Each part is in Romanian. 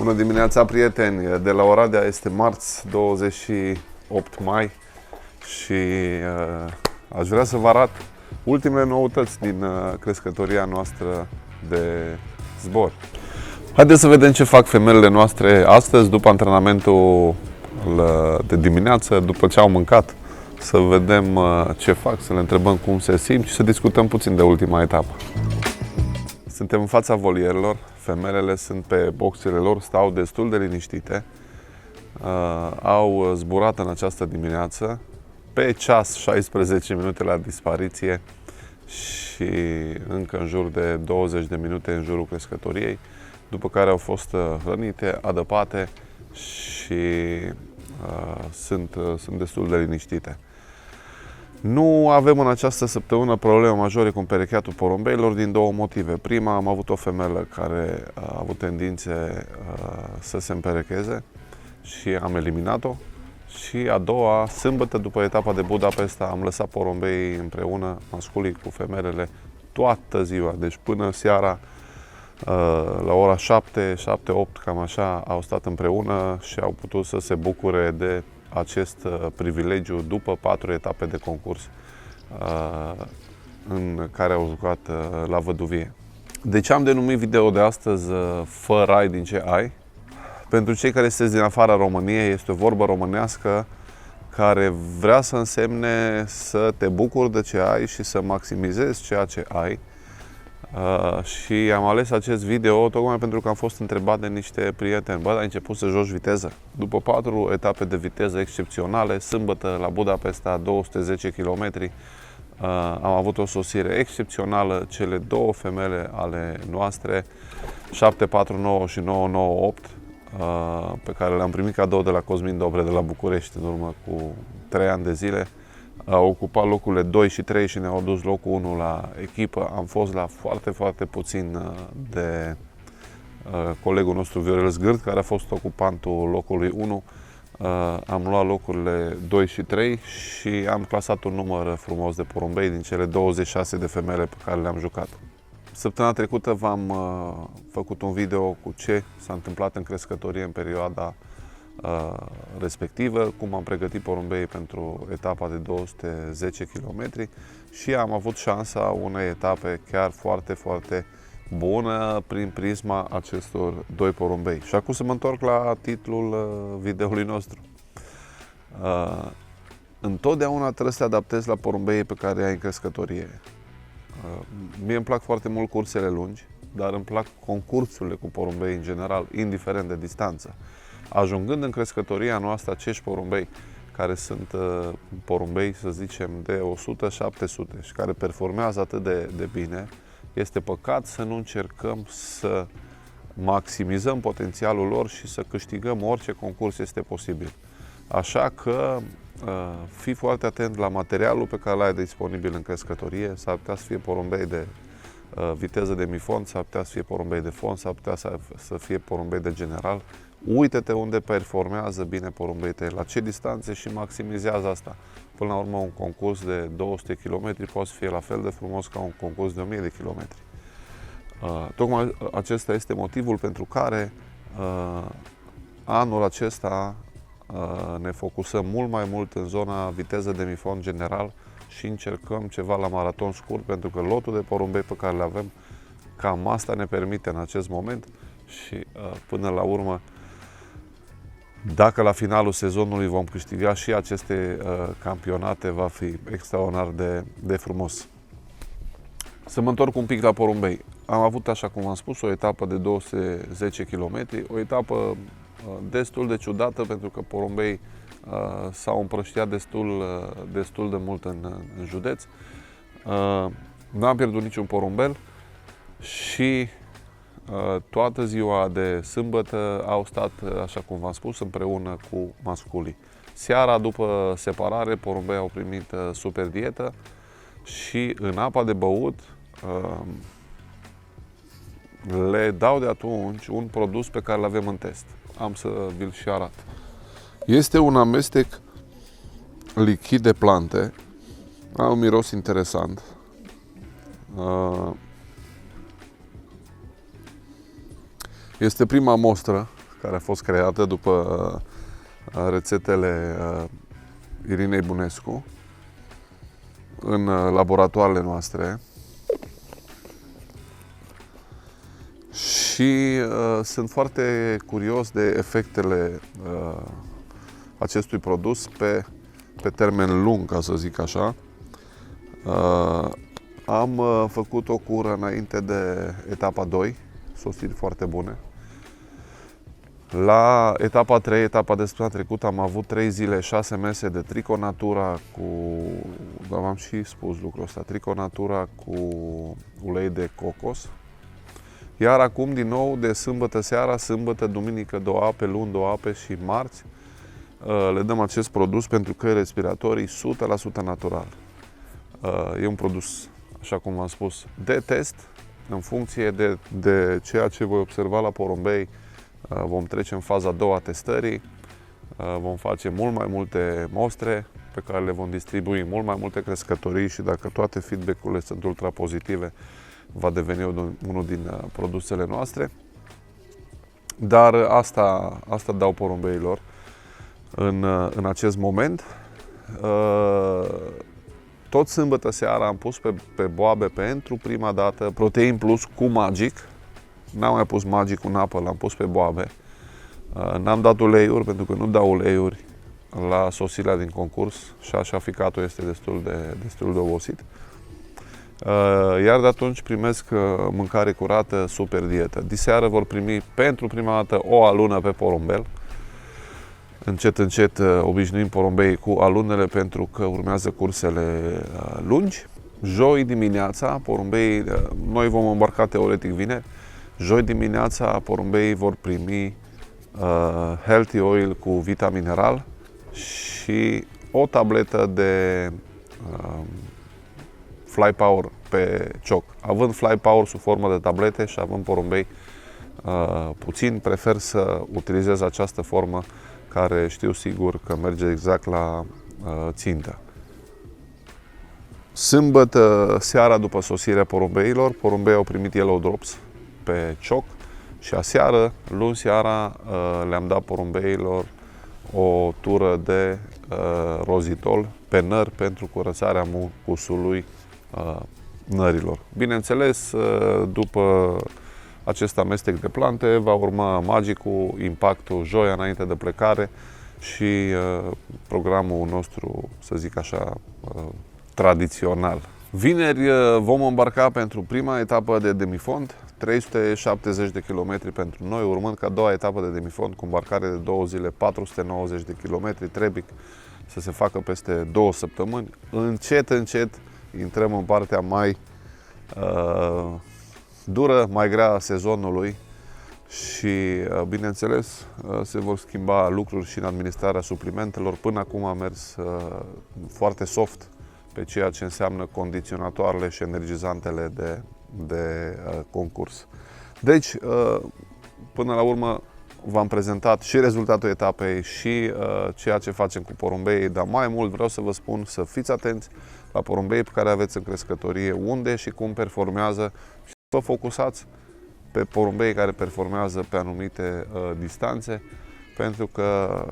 Bună dimineața, prieteni! De la Oradea este marți, 28 mai și aș vrea să vă arăt ultimele noutăți din crescătoria noastră de zbor. Haideți să vedem ce fac femelele noastre astăzi, după antrenamentul de dimineață, după ce au mâncat, să vedem ce fac, să le întrebăm cum se simt și să discutăm puțin de ultima etapă. Suntem în fața volierelor, femelele sunt pe boxele lor, stau destul de liniștite. Au zburat în această dimineață, pe ceas 16 minute la dispariție și încă în jur de 20 de minute în jurul crescătoriei, după care au fost hrănite, adăpate și sunt destul de liniștite. Nu avem în această săptămână probleme majore cu împerecheatul porumbeilor din două motive. Prima, am avut o femelă care a avut tendințe să se împerecheze și am eliminat-o. Și a doua, sâmbătă, după etapa de Budapesta, am lăsat porumbeii împreună, masculii cu femelele, toată ziua. Deci până seara, la ora 7, 8, cam așa, au stat împreună și au putut să se bucure de acest privilegiu după 4 etape de concurs în care au jucat la văduvie. De ce am denumit video de astăzi Fă rai din ce ai? Pentru cei care sunteți din afara României, este o vorbă românească care vrea să însemne să te bucuri de ce ai și să maximizezi ceea ce ai. Și am ales acest video tocmai pentru că am fost întrebat de niște prieteni: bă, ai început să joci viteză? După 4 etape de viteză excepționale, sâmbătă la Budapesta, 210 km, am avut o sosire excepțională, cele două femele ale noastre, 749 și 998, pe care le-am primit cadou de la Cosmin Dobre de la București în urmă cu 3 ani de zile. Au ocupat locurile 2 și 3 și ne-au dus locul 1 la echipă. Am fost la foarte puțin de colegul nostru Viorel Zgârt, care a fost ocupantul locului 1. Am luat locurile 2 și 3 și am clasat un număr frumos de porumbei din cele 26 de femele pe care le-am jucat. Săptămâna trecută v-am făcut un video cu ce s-a întâmplat în crescătorie în perioada respectivă, cum am pregătit porumbeii pentru etapa de 210 km și am avut șansa unei etape chiar foarte bună prin prisma acestor doi porumbei. Și acum să mă întorc la titlul videoului nostru. Întotdeauna trebuie să te adaptezi la porumbeii pe care ai în crescătorie. Mie îmi plac foarte mult cursele lungi, dar îmi plac concursurile cu porumbei în general, indiferent de distanță. Ajungând în crescătoria noastră acești porumbei, care sunt porumbei, să zicem, de 100-700 și care performează atât de bine, este păcat să nu încercăm să maximizăm potențialul lor și să câștigăm orice concurs este posibil. Așa că fii foarte atent la materialul pe care l-ai disponibil în crescătorie. S-ar putea să fie porumbei de viteză de mifon, s-ar putea să fie porumbei de fond, s-ar putea să fie porumbei de general. Uită-te unde performează bine porumbei tăi, la ce distanțe și maximizează asta. Până la urmă, un concurs de 200 km poate să fie la fel de frumos ca un concurs de 1000 de km. Tocmai acesta este motivul pentru care anul acesta ne focusăm mult mai mult în zona viteză de mifon general și încercăm ceva la maraton scurt, pentru că lotul de porumbei pe care le avem, cam asta ne permite în acest moment și până la urmă, dacă la finalul sezonului vom câștiga și aceste campionate, va fi extraordinar de frumos. Să mă întorc un pic la porumbei. Am avut, așa cum am spus, o etapă de 210 km, o etapă destul de ciudată, pentru că porumbei s-au împrăștiat destul de mult în județ. N-am pierdut niciun porumbel și toată ziua de sâmbătă au stat, așa cum v-am spus, împreună cu masculii. Seara, după separare, porumbei au primit super dietă și în apa de băut le dau de atunci un produs pe care îl avem în test. Am să vi-l și arăt. Este un amestec lichid de plante. Are un miros interesant. Este prima mostră care a fost creată după rețetele Irinei Bunescu în laboratoarele noastre. Și sunt foarte curios de efectele acestui produs pe termen lung, ca să zic așa. Am făcut o cură înainte de etapa 2, sosiri foarte bune. La etapa 3, etapa de săptămâna trecută, am avut 3 zile, 6 mese de Triconatura cu, v-am și spus lucrul ăsta, Triconatura cu ulei de cocos. Iar acum, din nou, de sâmbătă seara, sâmbătă, duminică, 2 ape, luni, 2 ape și marți, le dăm acest produs pentru căi respiratorii 100% natural. E un produs, așa cum v-am spus, de test, în funcție de ceea ce voi observa la porumbei. Vom trece în faza a doua a testării, vom face mult mai multe mostre pe care le vom distribui mult mai multe crescătorii și dacă toate feedback-urile sunt ultra pozitive, va deveni unul din produsele noastre. Dar asta dau porumbeilor în acest moment. Tot sâmbătă seara am pus pe boabe pentru prima dată Protein Plus cu Magic. N-am mai pus Magic în apă, l-am pus pe boabe. N-am dat uleiuri pentru că nu dau uleiuri la sosirea din concurs și așa ficatul este destul de obosit. Iar de atunci primesc mâncare curată, super dietă. Diseară vor primi pentru prima dată o alună pe porumbel. Încet, încet obișnuim porumbei cu alunele pentru că urmează cursele lungi. Joi dimineața, porumbei, noi vom îmbarca teoretic vineri. Joi dimineața, porumbei vor primi Healthy Oil cu Vita Mineral și o tabletă de Fly Power pe cioc. Având Fly Power sub formă de tablete și având porumbei puțin, prefer să utilizez această formă care știu sigur că merge exact la țintă. Sâmbătă seara, după sosirea porumbeilor, porumbei au primit Yellow Drops pe cioc și aseară, luni seara, le-am dat porumbeilor o tură de rozitol pe nări pentru curățarea mucusului nărilor. Bineînțeles, după acest amestec de plante va urma Magicul, Impactul, joia înainte de plecare și programul nostru, să zic așa, tradițional. Vineri vom îmbarca pentru prima etapă de demifond, 370 de km pentru noi, urmând ca a doua etapă de demifond cu îmbarcare de 2 zile, 490 de km, Trebic, să se facă peste 2 săptămâni. Încet, încet intrăm în partea mai dură, mai grea a sezonului și, bineînțeles, se vor schimba lucruri și în administrarea suplimentelor. Până acum am mers foarte soft pe ceea ce înseamnă condiționatoarele și energizantele de concurs. Deci, până la urmă, v-am prezentat și rezultatul etapei și ceea ce facem cu porumbei, dar mai mult vreau să vă spun să fiți atenți la porumbei pe care aveți în crescătorie, unde și cum performează și să vă focusați pe porumbei care performează pe anumite distanțe, pentru că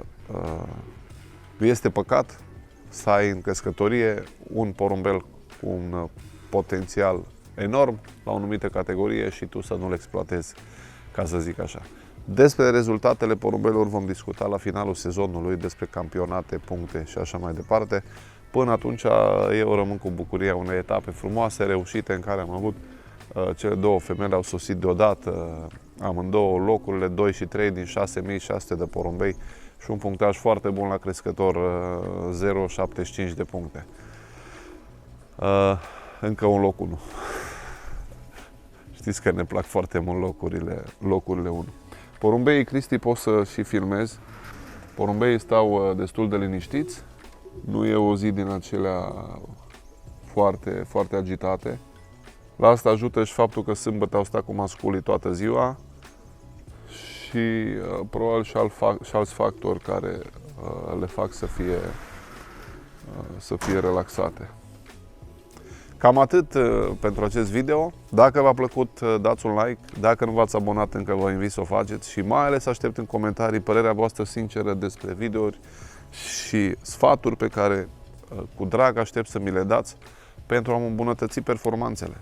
este păcat să ai în crescătorie un porumbel cu un potențial enorm la o anumită categorie și tu să nu-l exploatezi, ca să zic așa. Despre rezultatele porumbelor vom discuta la finalul sezonului, despre campionate, puncte și așa mai departe. Până atunci eu rămân cu bucuria unei etape frumoase, reușite, în care am avut cele două femele au sosit deodată, amândouă locurile 2 și 3 din 6600 de porumbei și un punctaj foarte bun la crescător, 0,75 de puncte. Încă un loc 1. Știți că ne plac foarte mult locurile 1. Porumbeii, Cristi, poți să și filmezi. Porumbeii stau destul de liniștiți. Nu e o zi din acelea foarte, foarte agitate. La asta ajută și faptul că sâmbătă au stat cu masculii toată ziua și probabil și alți factori care le fac să fie relaxate. Cam atât pentru acest video. Dacă v-a plăcut, dați un like. Dacă nu v-ați abonat încă, vă invit să o faceți și mai ales aștept în comentarii părerea voastră sinceră despre videouri și sfaturi pe care cu drag aștept să mi le dați pentru a îmbunătăți performanțele.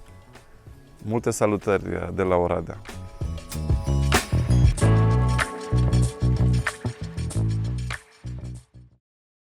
Multe salutări de la Oradea!